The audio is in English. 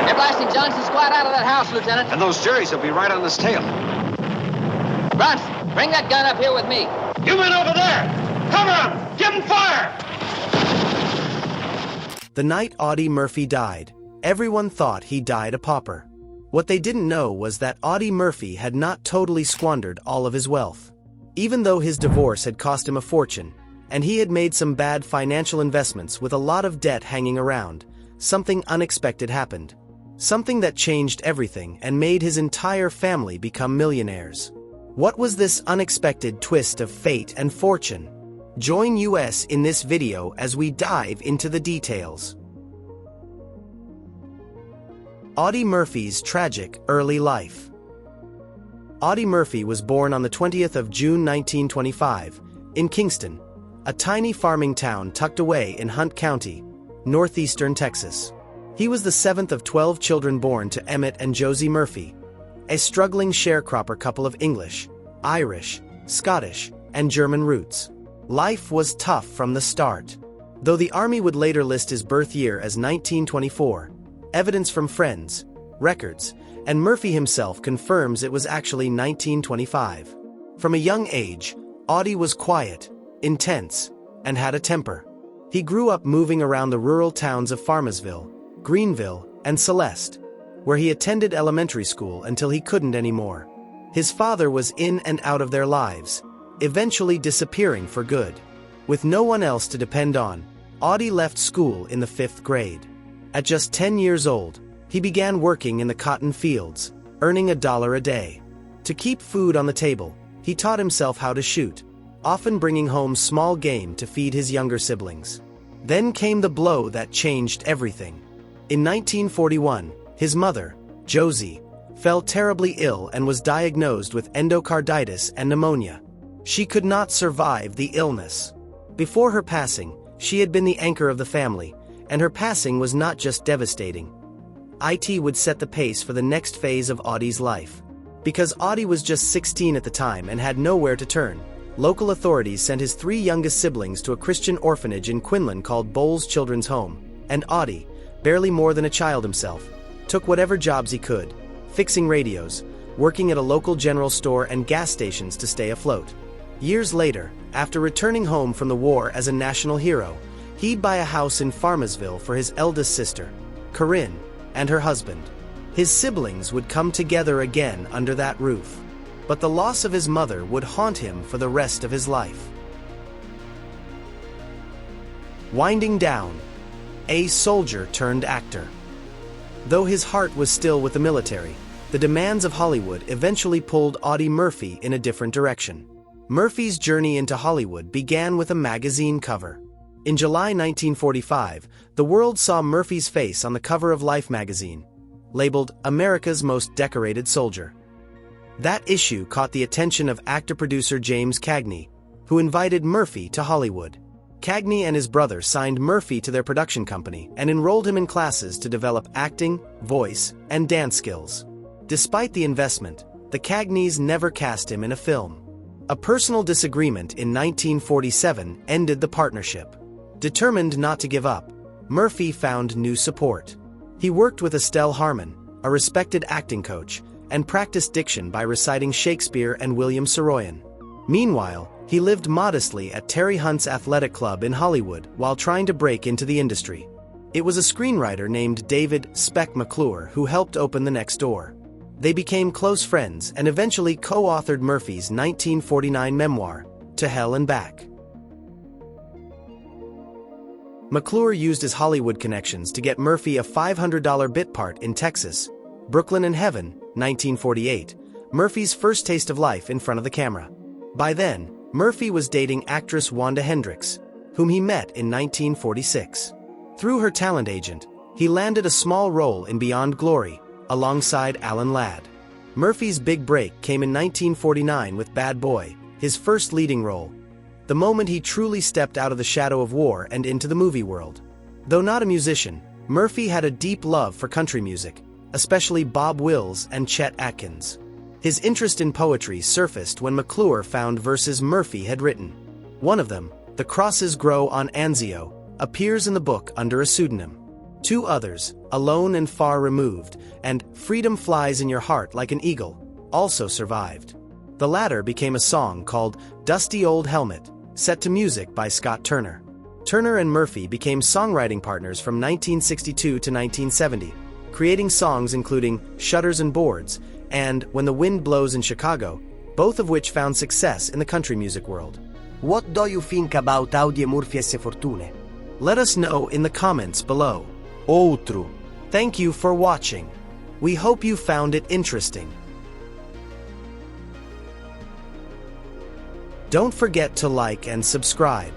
They're blasting Johnson's squad out of that house, Lieutenant. And those Jerry's will be right on this tail. Runce, bring that gun up here with me. You men over there! Cover him! Give him fire! The night Audie Murphy died, everyone thought he died a pauper. What they didn't know was that Audie Murphy had not totally squandered all of his wealth. Even though his divorce had cost him a fortune, and he had made some bad financial investments with a lot of debt hanging around, something unexpected happened. Something that changed everything and made his entire family become millionaires. What was this unexpected twist of fate and fortune? Join us in this video as we dive into the details. Audie Murphy's tragic early life. Audie Murphy was born on the 20th of June 1925 in Kingston, a tiny farming town tucked away in Hunt County, northeastern Texas. He was the seventh of 12 children born to Emmett and Josie Murphy, a struggling sharecropper couple of English, Irish, Scottish, and German roots. Life was tough from the start. Though the Army would later list his birth year as 1924, evidence from friends, records, and Murphy himself confirms it was actually 1925. From a young age, Audie was quiet, intense, and had a temper. He grew up moving around the rural towns of Farmersville, Greenville, and Celeste, where he attended elementary school until he couldn't anymore. His father was in and out of their lives, eventually disappearing for good. With no one else to depend on, Audie left school in the 5th grade. At just 10 years old, he began working in the cotton fields, earning $1 a day. To keep food on the table, he taught himself how to shoot, often bringing home small game to feed his younger siblings. Then came the blow that changed everything. In 1941, his mother, Josie, fell terribly ill and was diagnosed with endocarditis and pneumonia. She could not survive the illness. Before her passing, she had been the anchor of the family, and her passing was not just devastating. It would set the pace for the next phase of Audie's life. Because Audie was just 16 at the time and had nowhere to turn, local authorities sent his 3 youngest siblings to a Christian orphanage in Quinlan called Bowles Children's Home, and Audie, barely more than a child himself, took whatever jobs he could, fixing radios, working at a local general store and gas stations to stay afloat. Years later, after returning home from the war as a national hero, he'd buy a house in Farmersville for his eldest sister, Corinne, and her husband. His siblings would come together again under that roof. But the loss of his mother would haunt him for the rest of his life. Winding down, a soldier turned actor. Though his heart was still with the military, the demands of Hollywood eventually pulled Audie Murphy in a different direction. Murphy's journey into Hollywood began with a magazine cover. In July 1945, the world saw Murphy's face on the cover of Life magazine, labeled America's Most Decorated Soldier. That issue caught the attention of actor-producer James Cagney, who invited Murphy to Hollywood. Cagney and his brother signed Murphy to their production company and enrolled him in classes to develop acting, voice, and dance skills. Despite the investment, the Cagneys never cast him in a film. A personal disagreement in 1947 ended the partnership. Determined not to give up, Murphy found new support. He worked with Estelle Harmon, a respected acting coach, and practiced diction by reciting Shakespeare and William Saroyan. Meanwhile, he lived modestly at Terry Hunt's athletic club in Hollywood while trying to break into the industry. It was a screenwriter named David "Spec" McClure who helped open the next door. They became close friends and eventually co-authored Murphy's 1949 memoir, To Hell and Back. McClure used his Hollywood connections to get Murphy a $500 bit part in Texas, Brooklyn in Heaven, 1948, Murphy's first taste of life in front of the camera. By then, Murphy was dating actress Wanda Hendricks, whom he met in 1946. Through her talent agent, he landed a small role in Beyond Glory, alongside Alan Ladd. Murphy's big break came in 1949 with Bad Boy, his first leading role, the moment he truly stepped out of the shadow of war and into the movie world. Though not a musician, Murphy had a deep love for country music, especially Bob Wills and Chet Atkins. His interest in poetry surfaced when McClure found verses Murphy had written. One of them, The Crosses Grow on Anzio, appears in the book under a pseudonym. Two others, Alone and Far Removed, and Freedom Flies in Your Heart Like an Eagle, also survived. The latter became a song called Dusty Old Helmet, set to music by Scott Turner. Turner and Murphy became songwriting partners from 1962 to 1970, creating songs including Shutters and Boards and When the Wind Blows in Chicago, both of which found success in the country music world. What do you think about Audie e Murphy esse fortune? Let us know in the comments below. Outro. Thank you for watching. We hope you found it interesting. Don't forget to like and subscribe.